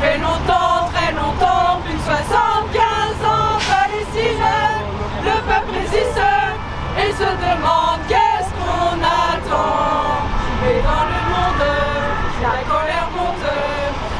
fait longtemps, très longtemps, plus de 75 ans, Palestine, le peuple résiste et se demande qu'est-ce qu'on attend. Et dans le monde, la colère monte,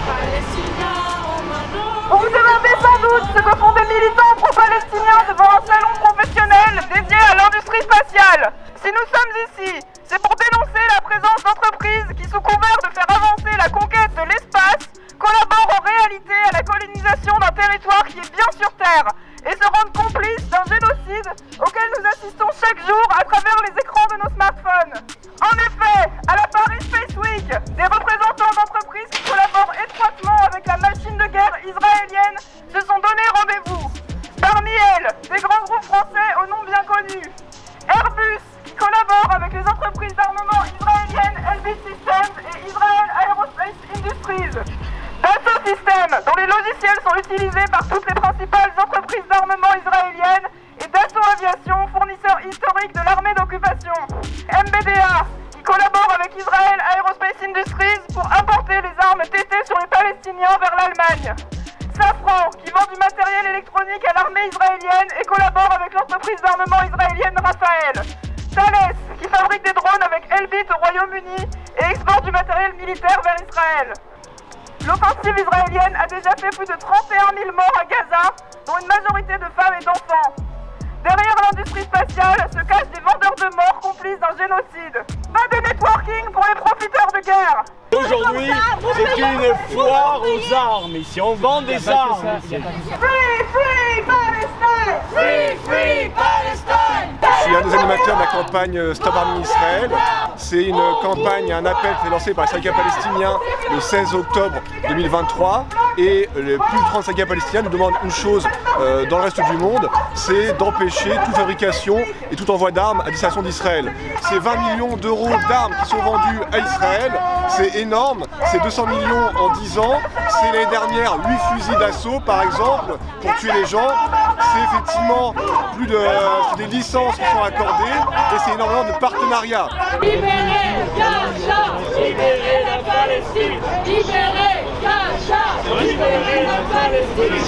Palestiniens ont maintenant... Vous vous demandez sans doute ce que font des militants pro-palestiniens devant un salon professionnel dédié à l'industrie spatiale. Si nous sommes ici, c'est pour dénoncer la présence d'entreprises qui, sous couvert de faire avancer la conquête de l'espace, collaborent en réalité à la colonisation d'un territoire qui est bien sur Terre et se rendent complices d'un génocide auquel nous assistons chaque jour à travers les écrans de nos smartphones. En effet, à la Paris Space Week, des représentants d'entreprises qui collaborent étroitement avec la machine de guerre israélienne se sont donné rendez-vous. Parmi elles, des grands groupes français aux noms bien connus. Airbus, qui collabore avec les entreprises d'armement israéliennes Elbit Systems et Israel Aerospace Industries. Dassault Systèmes, dont les logiciels sont utilisés par toutes les principales entreprises d'armement israéliennes, et Dassault Aviation, fournisseur historique de l'armée d'occupation. MBDA, qui collabore avec Israel Aerospace Industries pour importer les armes TT sur les Palestiniens vers l'Allemagne. Safran, qui vend du matériel électronique à l'armée israélienne et collabore avec l'entreprise d'armement israélienne Rafael. Thales, qui fabrique des drones avec Elbit au Royaume-Uni et exporte du matériel militaire vers Israël. L'offensive israélienne a déjà fait plus de 31 000 morts à Gaza, dont une majorité de femmes et d'enfants. Derrière l'industrie spatiale se cachent des vendeurs de morts complices d'un génocide. Pas de networking pour les profiteurs de guerre. Aujourd'hui, c'est une foire aux armes. Ici, on vend des armes. Free, free Palestine! Free, free Palestine! Je suis un des animateurs de la campagne Stop Arming Israël. C'est une campagne, un appel qui est lancé par les syndicats palestiniens le 16 octobre 2023. Et plus de 30 syndicats palestiniens nous demandent une chose dans le reste du monde, c'est d'empêcher toute fabrication et tout envoi d'armes à destination d'Israël. C'est 20 millions d'euros d'armes qui sont vendues à Israël, c'est énorme, c'est 200 millions en 10 ans, c'est l'année dernière 8 fusils d'assaut par exemple pour tuer les gens, c'est effectivement des licences qui sont accordées et c'est énormément de partenariats. Libérez Gaza! Libérez la Palestine! Libérez Gaza! Libérez la Palestine!